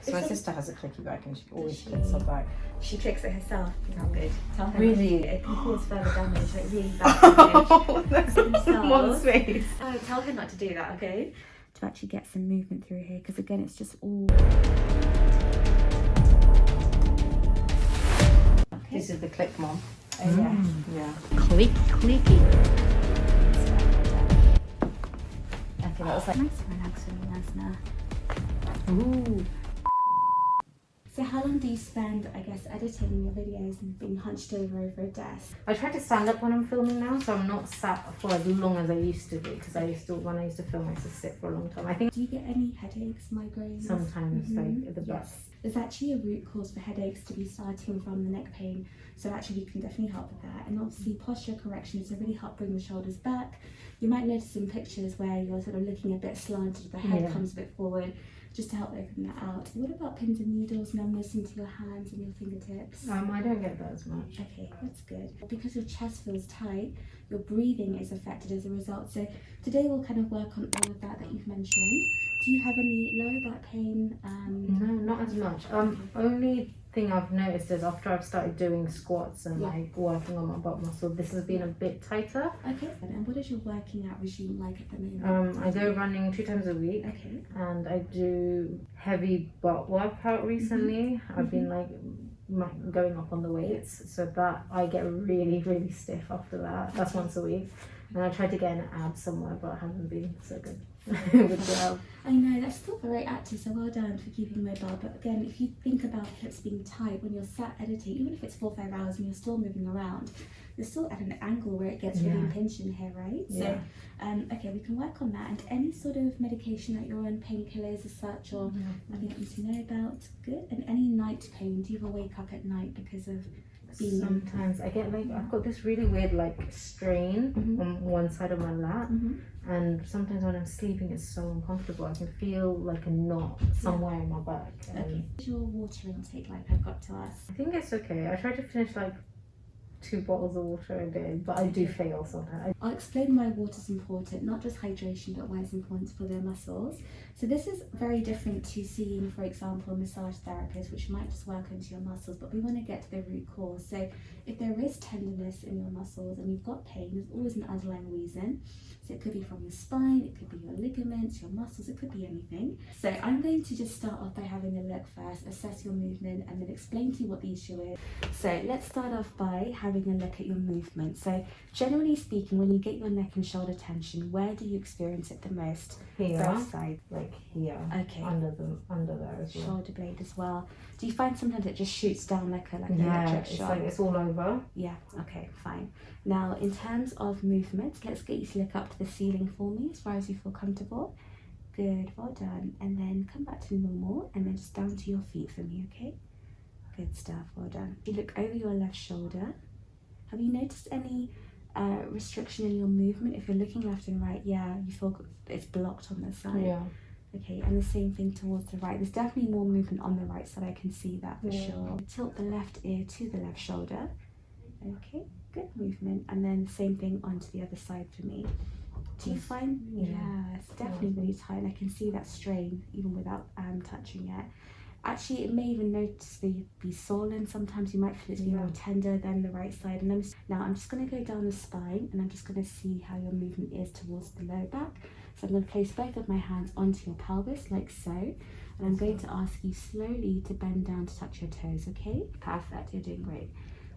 So my sister has a clicky back and she always clicks her back. She clicks it herself. Not good. Tell her. Really? It can cause further damage, like really bad damage. That's someone's face. Tell her not to do that, okay? To actually get some movement through here, because again, it's just all. Okay. This is the click, Mom. Oh yeah. Yeah. Clicky. Okay, that was like nice relaxing, Lesnar. Ooh. So how long do you spend, I guess, editing your videos and being hunched over a desk? I try to stand up when I'm filming now, so I'm not sat for as long as I used to be, because when I used to film, I used to sit for a long time. I think Do you get any headaches, migraines? sometimes, like at the back. Yes. There's actually a root cause for headaches to be starting from the neck pain, so actually we can definitely help with that. And obviously posture corrections to really help bring the shoulders back. You might notice in pictures where you're sort of looking a bit slanted, the head comes a bit forward, just to help open that out. What about pins and needles, numbness into your hands and your fingertips? I don't get that as much. Okay, that's good. Because your chest feels tight, your breathing is affected as a result. So today we'll kind of work on all of that you've mentioned. Do you have any lower back pain? No, not as much. Only thing I've noticed is after I've started doing squats and like working on my butt muscle, this has been a bit tighter. Okay, and what is your working out regime like at the moment? I go running 2 times a week. Okay. And I do heavy butt workout recently. I've been like going up on the weights, so that I get really, really stiff after that. That's once a week. And I tried to get an ab somewhere, but I haven't been so good with the ab. I know, that's still very active, so well done for keeping mobile. But again, if you think about hips being tight when you're sat editing, even if it's 4 or 5 hours and you're still moving around, you're still at an angle where it gets really impinged in here, right? Yeah. So, okay, we can work on that. And any sort of medication that you're on, painkillers as such, or nothing that you need to know about, good. And any night pain, do you ever wake up at night because of being Sometimes I get like, I've got this really weird like strain on one side of my lap, and sometimes when I'm sleeping it's so uncomfortable. I can feel like a knot somewhere in my back. Okay. What's your water intake like? I've got to ask. I think it's okay. I try to finish like 2 bottles of water a day, but I do fail sometimes. I'll explain why water's important, not just hydration, but why it's important for their muscles. So this is very different to seeing, for example, a massage therapist, which might just work into your muscles, but we want to get to the root cause. So if there is tenderness in your muscles and you've got pain, there's always an underlying reason. So it could be from your spine, it could be your ligaments, your muscles, it could be anything. So I'm going to just start off by having a look first, assess your movement, and then explain to you what the issue is. So let's start off by having a look at your movement. So generally speaking, when you get your neck and shoulder tension, where do you experience it the most? Here, Both sides. like here, Okay. under there as well. Shoulder blade as well. Do you find sometimes it just shoots down like an Yeah, electric it's shock? like it's all over. Yeah, okay, fine. Now, in terms of movement, let's get you to look up to the ceiling for me as far as you feel comfortable. Good, well done. And then come back to normal and then just down to your feet for me, okay? Good stuff, well done. You look over your left shoulder. Have you noticed any restriction in your movement? If you're looking left and right, yeah, you feel it's blocked on the side. Yeah. Okay, and the same thing towards the right. There's definitely more movement on the right side, I can see that for sure. Tilt the left ear to the left shoulder. Okay, good movement. And then the same thing onto the other side for me. Do you find, it's definitely really tight. I can see that strain even without touching it. Actually, it may even noticeably be swollen. Sometimes you might feel it to be more tender than the right side. And now I'm just going to go down the spine and I'm just going to see how your movement is towards the lower back. So I'm going to place both of my hands onto your pelvis like so. And I'm going to ask you slowly to bend down to touch your toes, okay? Perfect, you're doing great.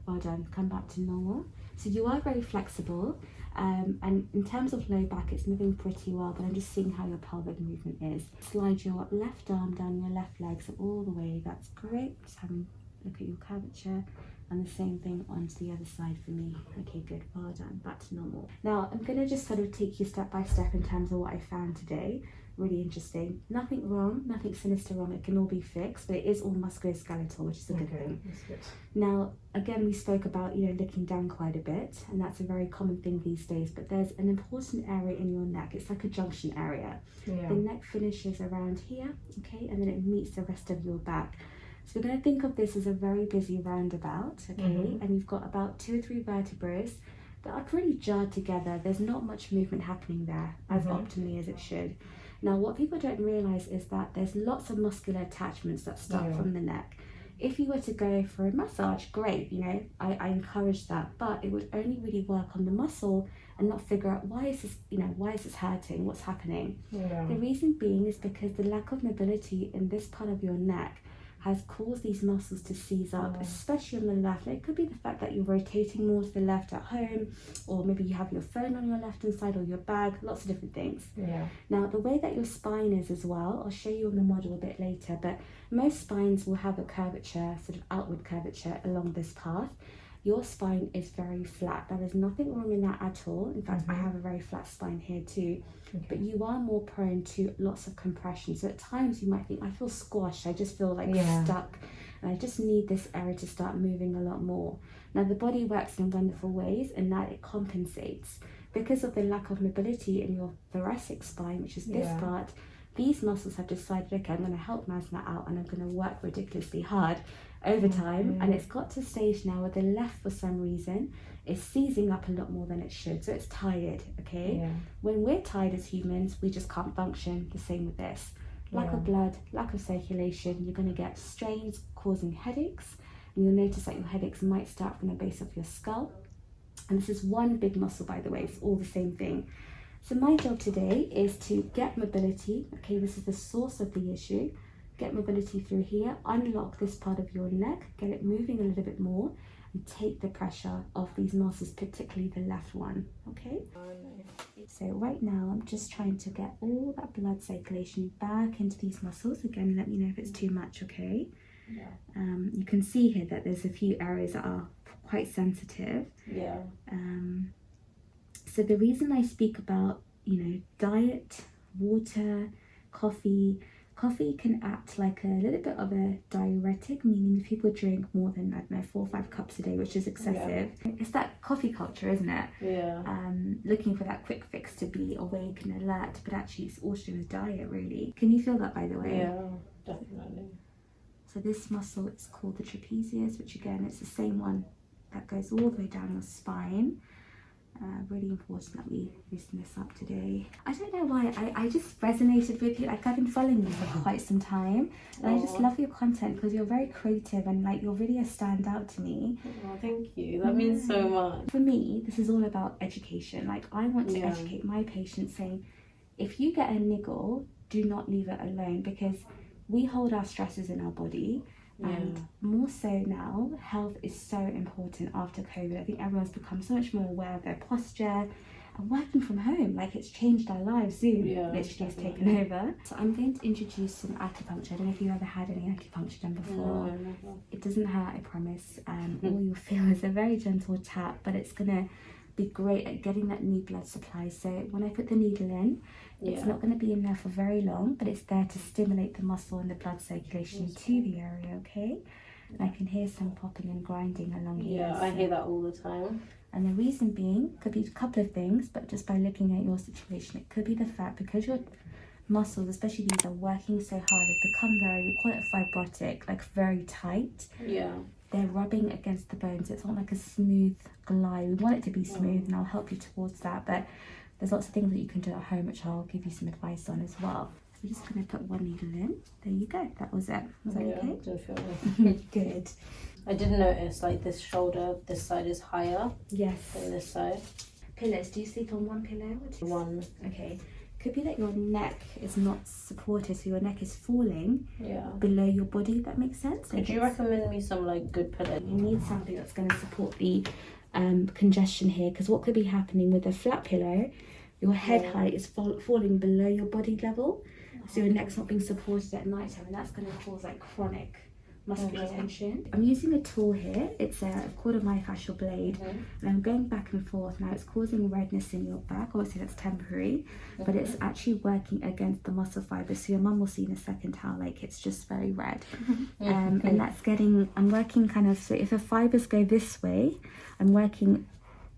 Well done, come back to normal. So you are very flexible. And in terms of low back, it's moving pretty well, but I'm just seeing how your pelvic movement is. Slide your left arm down your left leg, so all the way, that's great. Just having a look at your curvature, and the same thing onto the other side for me. Okay, good, well done, back to normal. Now, I'm gonna just sort of take you step by step in terms of what I found today. Really interesting. Nothing wrong, nothing sinister wrong. It can all be fixed, but it is all musculoskeletal, which is a good thing. That's good. Now, again, we spoke about, looking down quite a bit, and that's a very common thing these days, but there's an important area in your neck. It's like a junction area. Yeah. The neck finishes around here, okay, and then it meets the rest of your back. So we're going to think of this as a very busy roundabout, okay, and you've got about 2 or 3 vertebrae that are pretty jarred together. There's not much movement happening there as optimally as it should. Now, what people don't realize is that there's lots of muscular attachments that start from the neck. If you were to go for a massage, great, you know, I encourage that, but it would only really work on the muscle and not figure out why is this, you know, why is this hurting, what's happening. The reason being is because the lack of mobility in this part of your neck has caused these muscles to seize up, especially on the left. It could be the fact that you're rotating more to the left at home, or maybe you have your phone on your left hand side or your bag, lots of different things. Now, the way that your spine is as well, I'll show you on the model a bit later, but most spines will have a curvature, sort of outward curvature along this path. Your spine is very flat. Now, there's nothing wrong in that at all. In fact, I have a very flat spine here too. But you are more prone to lots of compression. So at times you might think, I feel squashed. I just feel like stuck. And I just need this area to start moving a lot more. Now, the body works in wonderful ways in that it compensates. Because of the lack of mobility in your thoracic spine, which is this part, these muscles have decided, okay, I'm going to help Masna out and I'm going to work ridiculously hard over time. And it's got to a stage now where the left, for some reason, is seizing up a lot more than it should. So it's tired, okay? When we're tired as humans, we just can't function. The same with this. Lack of blood, lack of circulation, you're going to get strains causing headaches. And you'll notice that your headaches might start from the base of your skull. And this is one big muscle, by the way. It's all the same thing. So my job today is to get mobility. Okay, this is the source of the issue. Get mobility through here, unlock this part of your neck, get it moving a little bit more, and take the pressure off these muscles, particularly the left one, okay? So right now, I'm just trying to get all that blood circulation back into these muscles. Again, let me know if it's too much, okay? You can see here that there's a few areas that are quite sensitive. So the reason I speak about, you know, diet, water, coffee can act like a little bit of a diuretic, meaning if people drink more than, I don't know, 4 or 5 cups a day, which is excessive. It's that coffee culture, isn't it? Looking for that quick fix to be awake and alert, but actually it's all to do with diet, really. Can you feel that, by the way? Yeah, definitely. So this muscle is called the trapezius, which again, it's the same one that goes all the way down your spine. Really important that we loosen this up today. I don't know why, I just resonated with you. Like, I've been following you for quite some time, and I just love your content because you're very creative and like your videos stand out to me. Oh, thank you. That means so much. For me, this is all about education. Like, I want to educate my patients, saying, if you get a niggle, do not leave it alone, because we hold our stresses in our body. And more so now, health is so important after COVID. I think everyone's become so much more aware of their posture and working from home. Like, it's changed our lives. Zoom literally has taken over. So I'm going to introduce some acupuncture. I don't know if you've ever had any acupuncture done before. No, never. It doesn't hurt, I promise. All you'll feel is a very gentle tap, but it's going to be great at getting that new blood supply. So when I put the needle in, it's not going to be in there for very long, but it's there to stimulate the muscle and the blood circulation to the area, okay? And I can hear some popping and grinding along here. Yeah, I hear that all the time. And the reason being, could be a couple of things, but just by looking at your situation, it could be the fact because your muscles, especially these, are working so hard, they've become very, we call it fibrotic, like very tight. They're rubbing against the bones. It's not like a smooth glide. We want it to be smooth, and I'll help you towards that. But there's lots of things that you can do at home, which I'll give you some advice on as well. So we're just going to put one needle in. There you go. That was it. Was that okay? Definitely. Good. I did notice, like, this shoulder, this side is higher Yes. than this side. Pillows. Do you sleep on one pillow or two? One. Okay. Could be that your neck is not supported, so your neck is falling Yeah. below your body, if that makes sense. Could you recommend me some, like, good pillows? You need something that's going to support the congestion here, because what could be happening with a flat pillow, your head height is falling below your body level, so your neck's not being supported at night time, and that's going to cause like chronic muscular tension. I'm using a tool here. It's called a myofascial blade, and I'm going back and forth. Now it's causing redness in your back. Obviously that's temporary, but it's actually working against the muscle fibers. So your mum will see in a second how like it's just very red. And that's getting, I'm working kind of, so if the fibers go this way, I'm working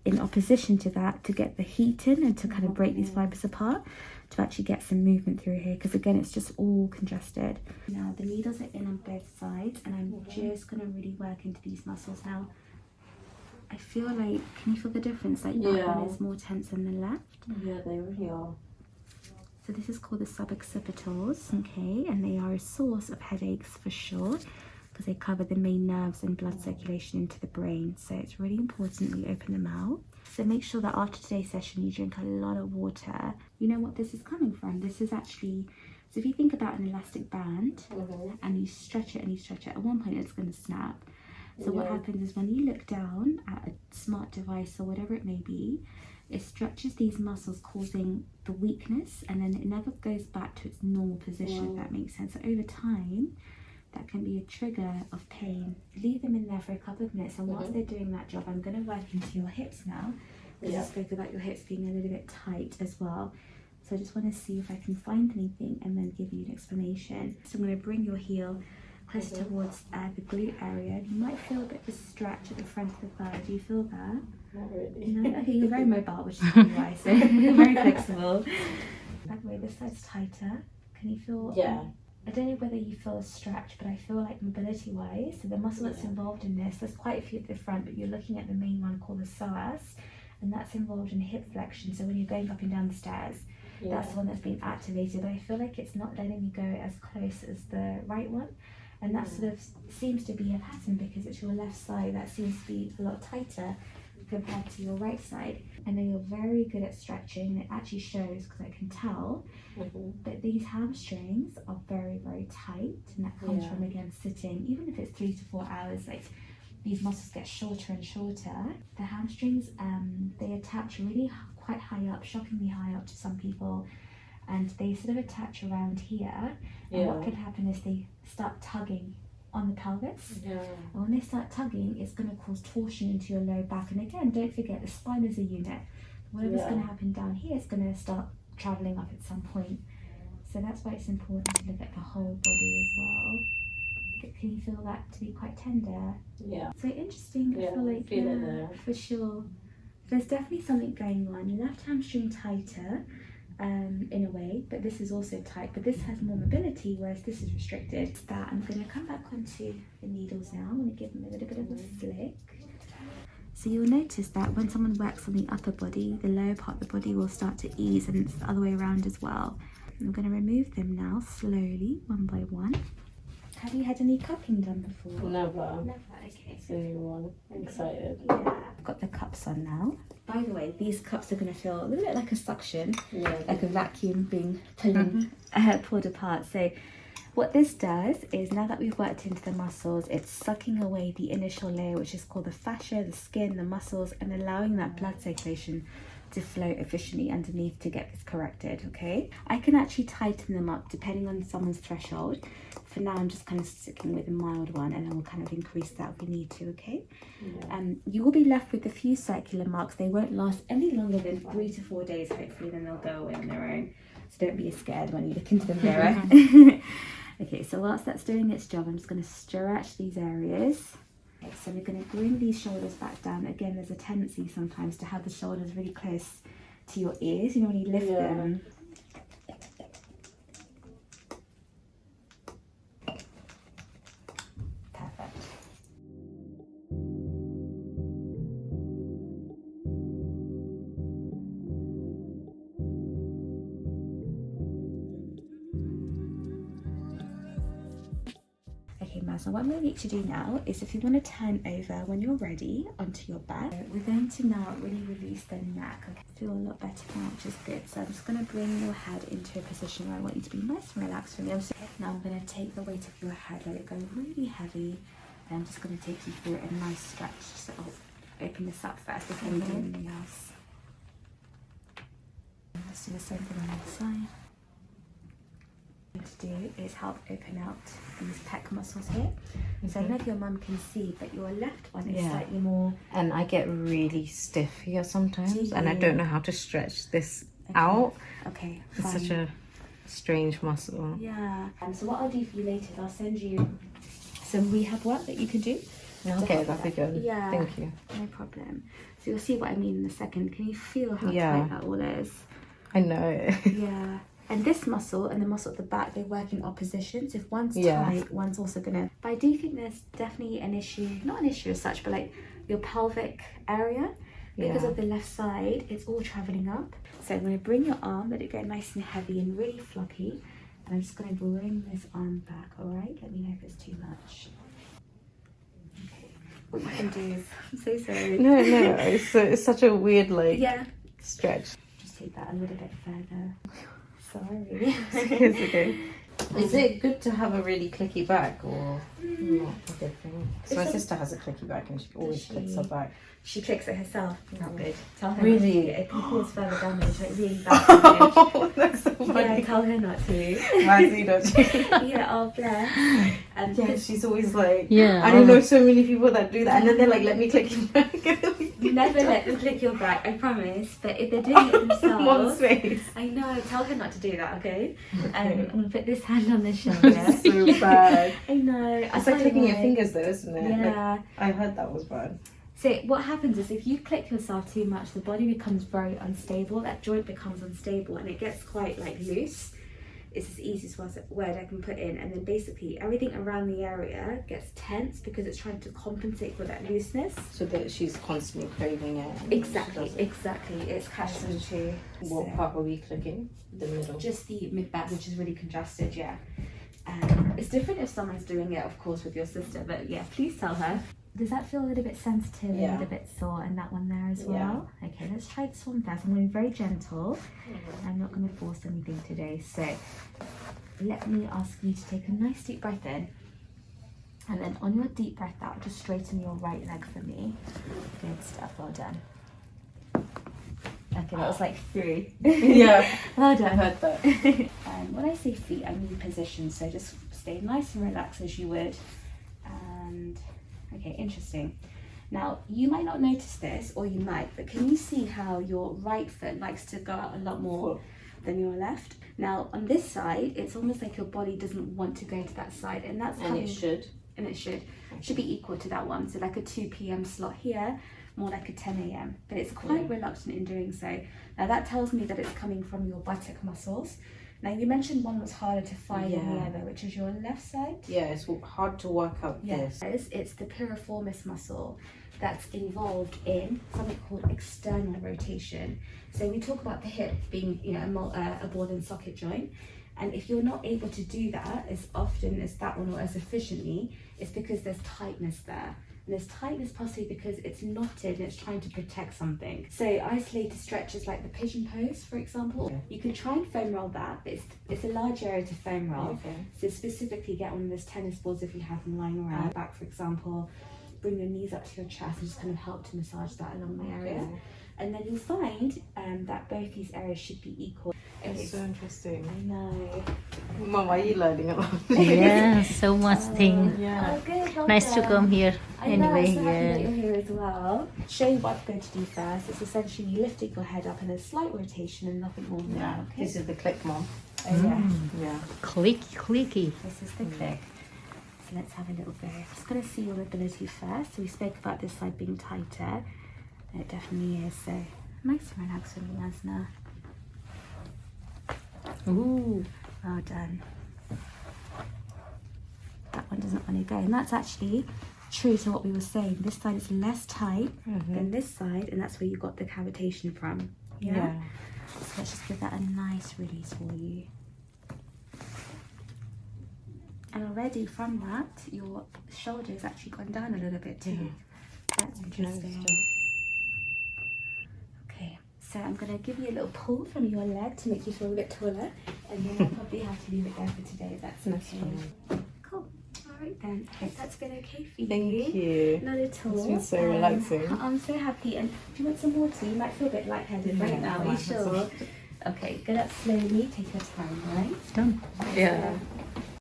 in opposition to that to get the heat in and to kind of break these fibers apart, to actually get some movement through here, because again it's just all congested. Now the needles are in on both sides, and I'm just going to really work into these muscles. Now I feel like, can you feel the difference? Like that one is more tense than the left. Yeah, they really are. So this is called the suboccipitals, okay, and they are a source of headaches for sure, because they cover the main nerves and blood circulation into the brain. So it's really important that you open them out. So make sure that after today's session you drink a lot of water. You know what this is coming from? This is actually, so if you think about an elastic band and you stretch it and you stretch it, at one point it's going to snap. So what happens is when you look down at a smart device or whatever it may be, it stretches these muscles, causing the weakness, and then it never goes back to its normal position, if that makes sense. So over time, that can be a trigger of pain. Leave them in there for a couple of minutes, and whilst they're doing that job, I'm going to work into your hips now, because I spoke about your hips being a little bit tight as well. So I just want to see if I can find anything and then give you an explanation. So I'm going to bring your heel close towards the glute area. You might feel a bit of a stretch at the front of the thigh. Do you feel that? Not really. No? Okay, you're very mobile, which is really nice. So very flexible. By the way, this side's tighter. Can you feel? Yeah. I don't know whether you feel a stretch, but I feel like mobility-wise, so the muscle that's involved in this, there's quite a few at the front, but you're looking at the main one called the psoas, and that's involved in hip flexion. So when you're going up and down the stairs, that's the one that's been activated. But I feel like it's not letting me go as close as the right one. And that sort of seems to be a pattern, because it's your left side that seems to be a lot tighter compared to your right side. I know you're very good at stretching, and it actually shows, because I can tell that these hamstrings are very, very tight, and that comes from, again, sitting. Even if it's 3 to 4 hours, like, these muscles get shorter and shorter. The hamstrings, they attach really quite high up, shockingly high up to some people, and they sort of attach around here. And what can happen is they start tugging on the pelvis. And when they start tugging, it's going to cause torsion into your low back. And again, don't forget, the spine is a unit. Whatever's going to happen down here is going to start traveling up at some point. So that's why it's important to look at the whole body as well. Can you feel that to be quite tender? Yeah. So interesting. I feel like, feel it there. for sure. There's definitely something going on. Left hamstring tighter, in a way, but this is also tight, but this has more mobility, whereas this is restricted. That I'm going to come back onto the needles now. I'm going to give them a little bit of a flick. So you'll notice that when someone works on the upper body, the lower part of the body will start to ease, and it's the other way around as well. I'm going to remove them now slowly, one by one. Have you had any cupping done before? Never. Never, okay. It's a new one. I'm excited. Yeah, I've got the cups on now. By the way, these cups are going to feel a little bit like a suction, like a vacuum being pulled apart. So what this does is, now that we've worked into the muscles, it's sucking away the initial layer, which is called the fascia, the skin, the muscles, and allowing that blood circulation to flow efficiently underneath to get this corrected, okay? I can actually tighten them up depending on someone's threshold. For now, I'm just kind of sticking with a mild one, and then we'll kind of increase that if we need to, okay? You will be left with a few circular marks. They won't last any longer than 3 to 4 days, hopefully, then they'll go away on their own. So don't be scared when you look into the mirror. Okay, so whilst that's doing its job, I'm just going to stretch these areas. Okay, so we're going to bring these shoulders back down. Again, there's a tendency sometimes to have the shoulders really close to your ears, you know, when you lift them. Perfect. Okay, Maz, what I'm going to need to do now is, if you want to turn over when you're ready onto your back, we're going to now really release the neck. Okay, feel a lot better now, which is good. So I'm just going to bring your head into a position where I want you to be nice and relaxed for me. Now I'm going to take the weight of your head, let it go really heavy, and I'm just going to take you through a nice stretch. So I'll open this up first before we do anything else. Let's do the same thing on the other side. To do is help open out these pec muscles here. So I don't know if your mum can see, but your left one is slightly more, and I get really stiff here sometimes, and I don't know how to stretch this out. Okay, it's fine. such a strange muscle. Yeah. So what I'll do for you later is I'll send you some rehab work that you can do. Okay, that'd be good. Yeah, thank you. No problem. So you'll see what I mean in a second. Can you feel how tight that all is? I know. Yeah. And this muscle and the muscle at the back, they work in opposition. So if one's tight, one's also gonna. But I do think there's definitely an issue, not an issue as such, but like your pelvic area. because of the left side, it's all traveling up. So I'm going to bring your arm, let it go nice and heavy and really floppy. And I'm just going to bring this arm back, all right? Let me know if it's too much. Okay. What you can do is, I'm so sorry. No, it's such a weird stretch. Just take that a little bit further. Sorry. It's okay. Is it good to have a really clicky back or not a good thing? So my sister has a clicky back and she always clicks her back. She clicks it herself. Not good. Tell her Really? not to. It can cause further damage, like really bad damage. Oh, that's so funny. Yeah, tell her not to. Yeah, oh bless. Yeah, she's always like, Yeah. I don't know so many people that do that, and then they're like, let me click your back. Never let them click your back, I promise. But if they're doing it Mom's themselves, face. I know. Tell her not to do that, okay? I'm Okay. gonna put this hand on the shoulder. So bad. I know. It's like clicking your fingers though, isn't it? Yeah. Like, I heard that was bad. So what happens is if you click yourself too much, the body becomes very unstable. That joint becomes unstable and it gets quite like loose. It's the easiest word I can put in. And then basically everything around the area gets tense because it's trying to compensate for that looseness. So that she's constantly craving it. Exactly. It's catching too. What part are we clicking? The middle. Just the mid back, which is really congested, yeah. It's different if someone's doing it, of course, with your sister, but yeah, please tell her. Does that feel a little bit sensitive, a little bit sore, and that one there as well? Yeah. Okay, let's try this one first. I'm going to be very gentle. I'm not going to force anything today. So let me ask you to take a nice deep breath in. And then on your deep breath out, just straighten your right leg for me. Good stuff, well done. Okay, that was like 3. Yeah. Well done. I heard that. When I say feet, I mean position. So just stay nice and relaxed as you would. And okay, interesting. Now, you might not notice this, or you might, but can you see how your right foot likes to go out a lot more than your left? Now, on this side, it's almost like your body doesn't want to go to that side, and that's And it should. And it should be equal to that one. So like a 2 p.m. slot here, more like a 10 a.m. But it's quite reluctant in doing so. Now that tells me that it's coming from your buttock muscles. Now you mentioned one was harder to find in the other, which is your left side. Yeah, it's hard to work out this. It's the piriformis muscle that's involved in something called external rotation. So we talk about the hip being, a ball and socket joint. And if you're not able to do that as often as that one or as efficiently, it's because there's tightness there. And there's tightness possibly because it's knotted and it's trying to protect something. So isolated stretches like the pigeon pose, for example, you can try and foam roll that, but it's a large area to foam roll. Okay. So specifically get one of those tennis balls if you have them lying around. Back, for example, bring your knees up to your chest and just kind of help to massage that along the area. And then you'll find that both these areas should be equal. It's so interesting. I know. Mom, are you learning a lot? Yeah, so much thing. Yeah. Oh, good, well Nice to done. come here. I know, Anyway, I'm so happy that yeah. you're here as well. Show you what I'm going to do first. It's essentially lifting your head up in a slight rotation and nothing more than that, okay? This is the click, Mom. Oh, yeah. Yeah. Clicky. This is the click. So let's have a little go. Just going to see your mobility first. So we spoke about this side being tighter. And it definitely is. So nice and relaxed for me, Asna. Ooh, well done. That one doesn't want to go. And that's actually true to what we were saying. This side is less tight than this side, and that's where you got the cavitation from. Yeah? So let's just give that a nice release for you. And already from that, your shoulder has actually gone down a little bit too. That's interesting. Okay, so I'm going to give you a little pull from your leg to make you feel a bit taller, and then I'll probably have to leave it there for today if that's okay. Cool. All right then. I hope that's been okay for you. Thank you. Not at all. It's been so relaxing. I'm so happy. And do you want some water? You might feel a bit lightheaded right now. Are you sure? Okay, get up slowly. Take your time, right? Done. Yeah.